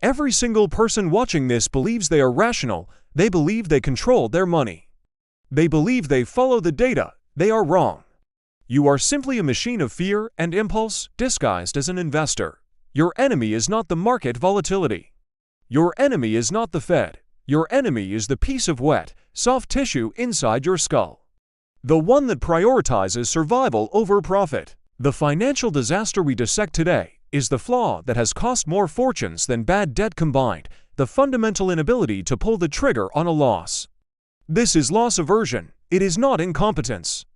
Every single person watching this believes they are rational. They believe they control their money. They believe they follow the data. They are wrong. You are simply a machine of fear and impulse disguised as an investor. Your enemy is not the market volatility. Your enemy is not the Fed. Your enemy is the piece of wet, soft tissue inside your skull. The one that prioritizes survival over profit. The financial disaster we dissect today is the flaw that has cost more fortunes than bad debt combined, the fundamental inability to pull the trigger on a loss. This is loss aversion. It is not incompetence.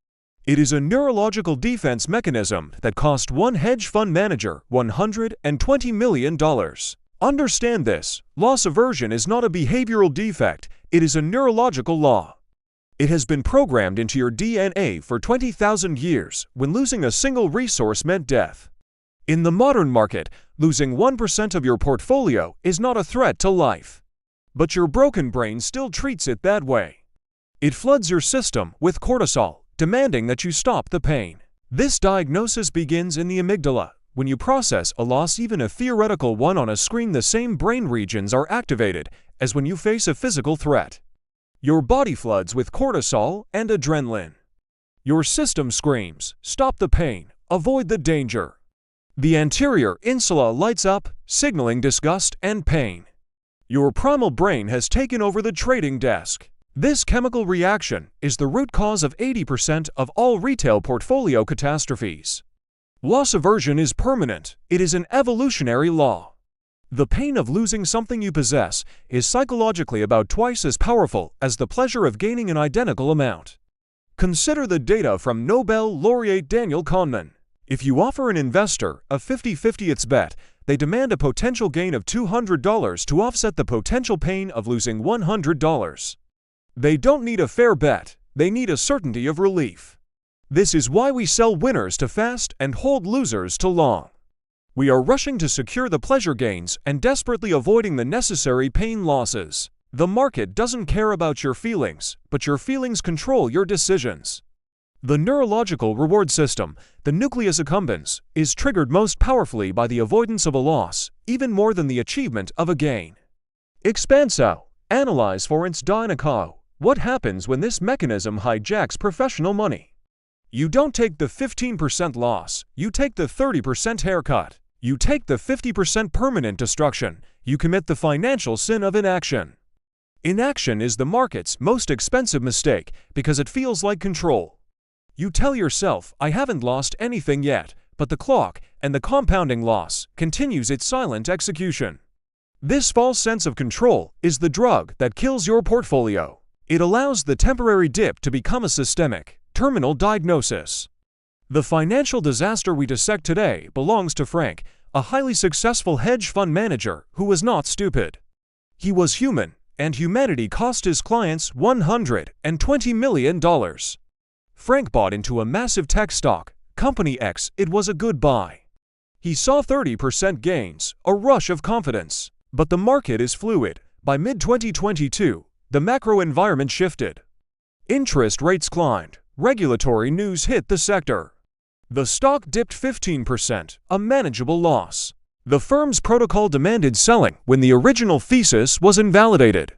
It is a neurological defense mechanism that cost one hedge fund manager $120 million. Understand this: loss aversion is not a behavioral defect, it is a neurological law. It has been programmed into your DNA for 20,000 years when losing a single resource meant death. In the modern market, losing 1% of your portfolio is not a threat to life. But your broken brain still treats it that way. It floods your system with cortisol, demanding that you stop the pain. This diagnosis begins in the amygdala. When you process a loss, even a theoretical one, on a screen, the same brain regions are activated as when you face a physical threat. Your body floods with cortisol and adrenaline. Your system screams, "Stop the pain, avoid the danger." The anterior insula lights up, signaling disgust and pain. Your primal brain has taken over the trading desk. This chemical reaction is the root cause of 80% of all retail portfolio catastrophes. Loss aversion is permanent. It is an evolutionary law. The pain of losing something you possess is psychologically about twice as powerful as the pleasure of gaining an identical amount. Consider the data from Nobel laureate Daniel Kahneman. If you offer an investor a 50-50 bet, they demand a potential gain of $200 to offset the potential pain of losing $100. They don't need a fair bet, they need a certainty of relief. This is why we sell winners to fast and hold losers to long. We are rushing to secure the pleasure gains and desperately avoiding the necessary pain losses. The market doesn't care about your feelings, but your feelings control your decisions. The neurological reward system, the nucleus accumbens, is triggered most powerfully by the avoidance of a loss, even more than the achievement of a gain. Expanso. Analyze for its dynamo. What happens when this mechanism hijacks professional money? You don't take the 15% loss, you take the 30% haircut. You take the 50% permanent destruction. You commit the financial sin of inaction. Inaction is the market's most expensive mistake because it feels like control. You tell yourself, "I haven't lost anything yet," but the clock and the compounding loss continues its silent execution. This false sense of control is the drug that kills your portfolio. It allows the temporary dip to become a systemic, terminal diagnosis. The financial disaster we dissect today belongs to Frank, a highly successful hedge fund manager who was not stupid. He was human, and humanity cost his clients $120 million. Frank bought into a massive tech stock, Company X. It was a good buy. He saw 30% gains, a rush of confidence. But the market is fluid. By mid-2022, the macro environment shifted. Interest rates climbed. Regulatory news hit the sector. The stock dipped 15%, a manageable loss. The firm's protocol demanded selling when the original thesis was invalidated.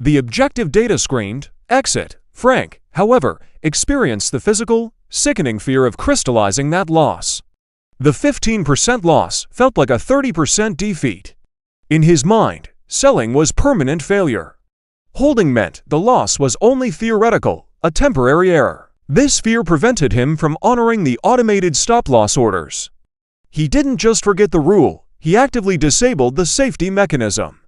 The objective data screamed, "Exit." Frank, however, experienced the physical, sickening fear of crystallizing that loss. The 15% loss felt like a 30% defeat. In his mind, selling was permanent failure. Holding meant the loss was only theoretical, a temporary error. This fear prevented him from honoring the automated stop-loss orders. He didn't just forget the rule, he actively disabled the safety mechanism.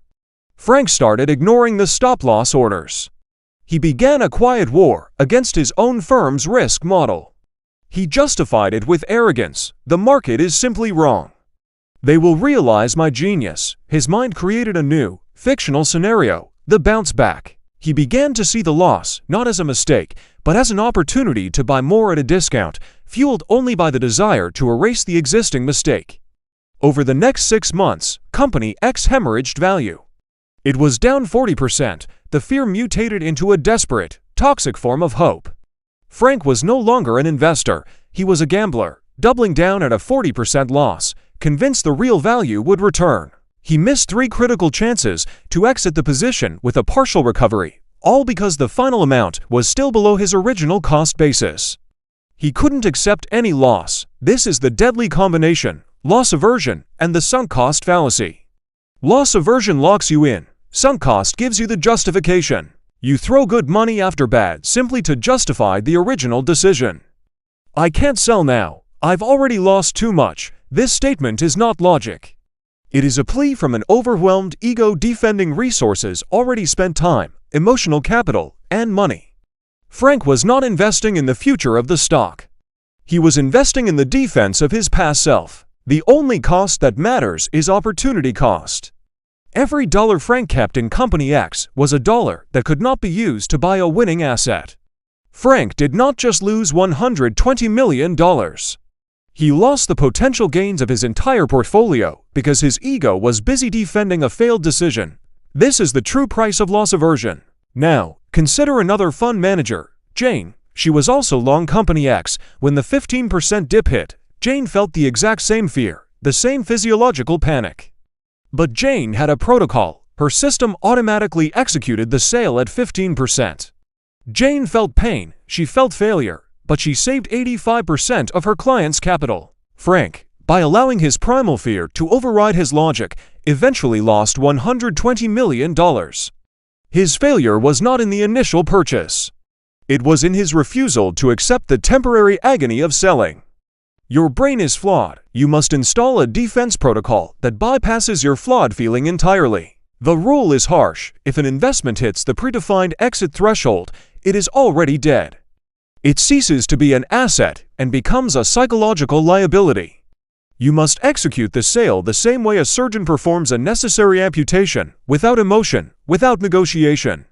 Frank started ignoring the stop-loss orders. He began a quiet war against his own firm's risk model. He justified it with arrogance. "The market is simply wrong. They will realize my genius." His mind created a new, fictional scenario, the bounce back. He began to see the loss not as a mistake, but as an opportunity to buy more at a discount, fueled only by the desire to erase the existing mistake. Over the next 6 months, Company X hemorrhaged value. It was down 40%. The fear mutated into a desperate, toxic form of hope. Frank was no longer an investor, he was a gambler, doubling down at a 40% loss, convinced the real value would return. He missed 3 critical chances to exit the position with a partial recovery, all because the final amount was still below his original cost basis. He couldn't accept any loss. This is the deadly combination: loss aversion and the sunk cost fallacy. Loss aversion locks you in. Sunk cost gives you the justification. You throw good money after bad simply to justify the original decision. I can't sell now. I've already lost too much. This statement is not logic. It is a plea from an overwhelmed ego defending resources already spent time, emotional capital, and money. Frank was not investing in the future of the stock. He was investing in the defense of his past self. The only cost that matters is opportunity cost. Every dollar Frank kept in Company X was a dollar that could not be used to buy a winning asset. Frank did not just lose $120 million. He lost the potential gains of his entire portfolio because his ego was busy defending a failed decision. This is the true price of loss aversion. Now, consider another fund manager, Jane. She was also long Company X. When the 15% dip hit, Jane felt the exact same fear, the same physiological panic. But Jane had a protocol. Her system automatically executed the sale at 15%. Jane felt pain, she felt failure, but she saved 85% of her client's capital. Frank, by allowing his primal fear to override his logic, eventually lost $120 million. His failure was not in the initial purchase. It was in his refusal to accept the temporary agony of selling. Your brain is flawed. You must install a defense protocol that bypasses your flawed feeling entirely. The rule is harsh. If an investment hits the predefined exit threshold, it is already dead. It ceases to be an asset and becomes a psychological liability. You must execute the sale the same way a surgeon performs a necessary amputation, without emotion, without negotiation.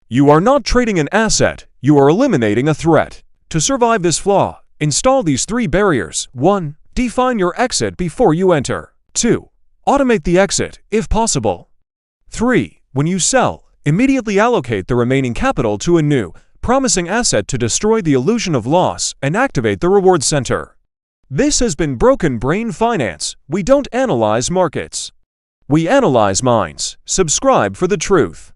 You are not trading an asset, you are eliminating a threat. To survive this flaw, install these 3 barriers. 1. Define your exit before you enter. 2. Automate the exit, if possible. 3. When you sell, immediately allocate the remaining capital to a new, promising asset to destroy the illusion of loss and activate the reward center. This has been Broken Brain Finance. We don't analyze markets. We analyze minds. Subscribe for the truth.